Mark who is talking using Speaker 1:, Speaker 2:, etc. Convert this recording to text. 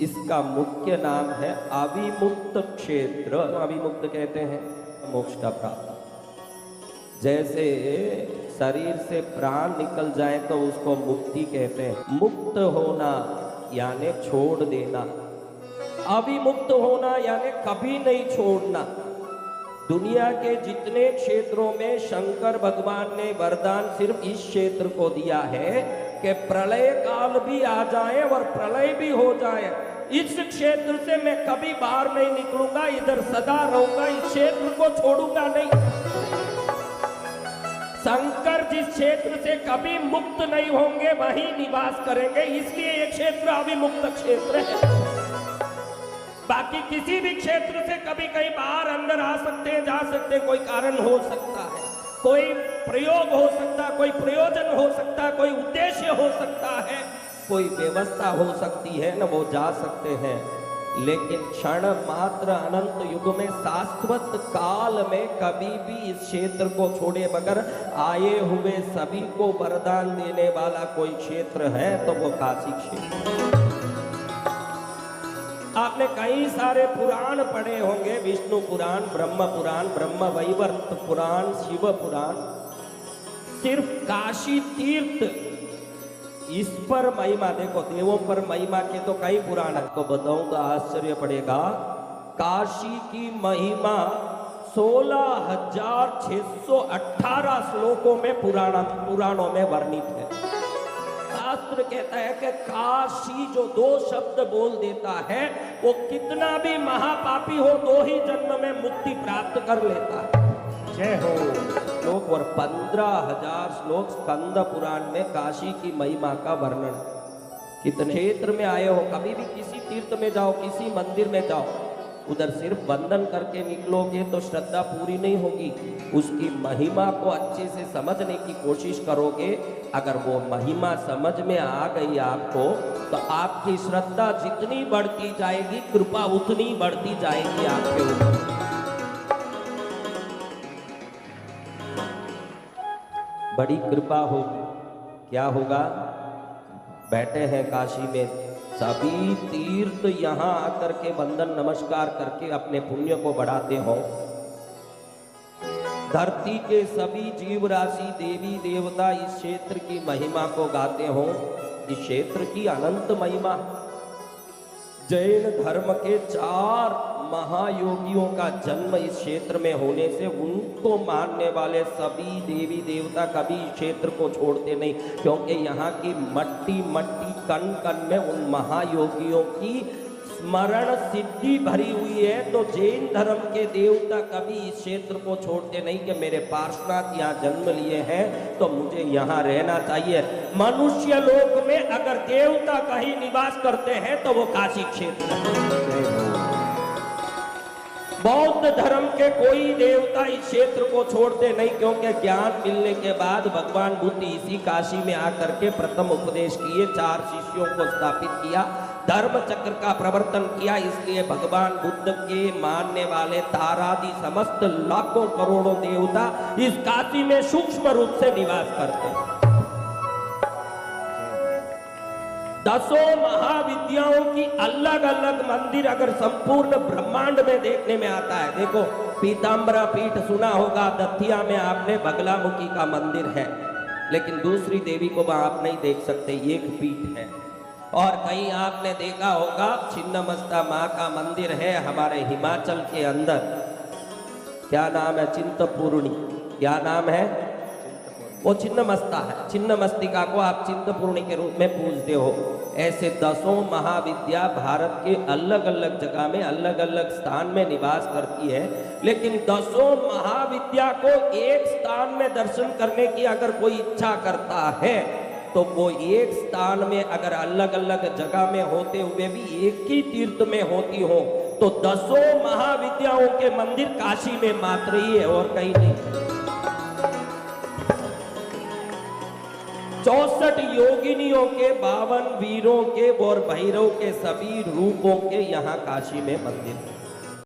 Speaker 1: इसका मुख्य नाम है अविमुक्त क्षेत्र। अविमुक्त कहते हैं मोक्ष का प्राप्त। जैसे शरीर से प्राण निकल जाए तो उसको मुक्ति कहते हैं। मुक्त होना यानी छोड़ देना, अविमुक्त होना यानी कभी नहीं छोड़ना। दुनिया के जितने क्षेत्रों में शंकर भगवान ने वरदान सिर्फ इस क्षेत्र को दिया है कि प्रलय काल भी आ जाए और प्रलय भी हो जाए, इस क्षेत्र से मैं कभी बाहर नहीं निकलूंगा, इधर सदा रहूंगा, इस क्षेत्र को छोड़ूंगा नहीं। शंकर जिस क्षेत्र से कभी मुक्त नहीं होंगे वहीं निवास करेंगे, इसलिए ये क्षेत्र अविमुक्त क्षेत्र है। बाकी किसी भी क्षेत्र से कभी कहीं बाहर अंदर आ सकते हैं, जा सकते हैं, कोई कारण हो सकता है, कोई प्रयोग हो सकता है, कोई प्रयोजन हो सकता है, कोई उद्देश्य हो सकता है, कोई व्यवस्था हो सकती है ना, वो जा सकते हैं। लेकिन क्षण मात्र अनंत युग में शाश्वत काल में कभी भी इस क्षेत्र को छोड़े बगैर आए हुए सभी को वरदान देने वाला कोई क्षेत्र है तो वो काशी क्षेत्र। आपने कई सारे पुराण पढ़े होंगे, विष्णु पुराण, ब्रह्म पुराण, ब्रह्म वैवर्त पुराण, शिव पुराण। सिर्फ काशी तीर्थ इस पर महिमा, देखो देवों पर महिमा के तो कई पुराण आपको बताऊं तो आश्चर्य पड़ेगा। काशी की महिमा 16,618 श्लोकों में पुराणों में वर्णित है। शास्त्र कहता है कि काशी जो 2 शब्द बोल देता है वो कितना भी महापापी हो 2 ही जन्म में मुक्ति प्राप्त कर लेता है। जय हो श्लोक और 15,000 श्लोक स्कंद पुराण में काशी की महिमा का वर्णन। कितने क्षेत्र में आए हो, कभी भी किसी तीर्थ में जाओ, किसी मंदिर में जाओ, उधर सिर्फ वंदन करके निकलोगे तो श्रद्धा पूरी नहीं होगी। उसकी महिमा को अच्छे से समझने की कोशिश करोगे। अगर वो महिमा समझ में आ गई आपको तो आपकी श्रद्धा जितनी बढ़ती जाएगी कृपा उतनी बढ़ती जाएगी आपके ऊपर। बड़ी कृपा होगी। क्या होगा? बैठे हैं काशी में, सभी तीर्थ यहाँ आकर के वंदन नमस्कार करके अपने पुण्य को बढ़ाते हो। धरती के सभी जीव राशि देवी देवता इस क्षेत्र की महिमा को गाते हो। इस क्षेत्र की अनंत महिमा। जैन धर्म के 4 महायोगियों का जन्म इस क्षेत्र में होने से उनको मानने वाले सभी देवी देवता कभी इस क्षेत्र को छोड़ते नहीं, क्योंकि यहाँ की मट्टी कण कण में उन महायोगियों की स्मरण सिद्धि भरी हुई है। तो जैन धर्म के देवता कभी इस क्षेत्र को छोड़ते नहीं कि मेरे पार्षनाथ यहाँ जन्म लिए हैं तो मुझे यहाँ रहना चाहिए। मनुष्य लोक में अगर देवता कहीं निवास करते हैं तो वो काशी क्षेत्र है। बौद्ध धर्म के कोई देवता इस क्षेत्र को छोड़ते नहीं, क्योंकि ज्ञान मिलने के बाद भगवान बुद्ध इसी काशी में आकर के प्रथम उपदेश किए, 4 शिष्यों को स्थापित किया, धर्म चक्र का प्रवर्तन किया। इसलिए भगवान बुद्ध के मानने वाले तारादि समस्त लाखों करोड़ों देवता इस काशी में सूक्ष्म रूप से निवास करते हैं। 10 महाविद्याओं की अलग अलग मंदिर अगर संपूर्ण ब्रह्मांड में देखने में आता है। देखो पीताम्बरा पीठ सुना होगा, दतिया में आपने बगलामुखी का मंदिर है, लेकिन दूसरी देवी को वहां आप नहीं देख सकते, एक पीठ है। और कहीं आपने देखा होगा छिन्नमस्ता माँ का मंदिर है हमारे हिमाचल के अंदर। क्या नाम है? चिंतपूर्णी। क्या नाम है? वो छिन्नमस्ता है। छिन्नमस्तिका को आप चिंतपूर्णी के रूप में पूजते हो। ऐसे 10 महाविद्या भारत के अलग अलग जगह में अलग अलग स्थान में निवास करती है, लेकिन 10 महाविद्या को एक स्थान में दर्शन करने की अगर कोई इच्छा करता है तो वो एक स्थान में अगर अलग अलग जगह में होते हुए भी एक ही तीर्थ में होती हो तो 10 महाविद्याओं के मंदिर काशी में मात्र ही है और कहीं नहीं। 64 योगिनियों के, 52 वीरों के और भैरव के सभी रूपों के यहाँ काशी में मंदिर है।